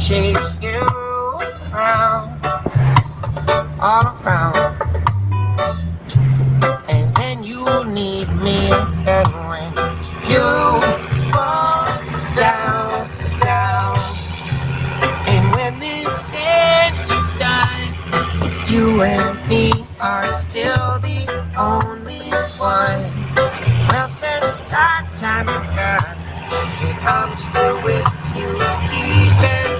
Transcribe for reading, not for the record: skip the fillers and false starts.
chase you around, all around. And then you need me again when you fall down, down. And when this dance is done, you and me are still the only one. Well, since that time begun, it comes through with you even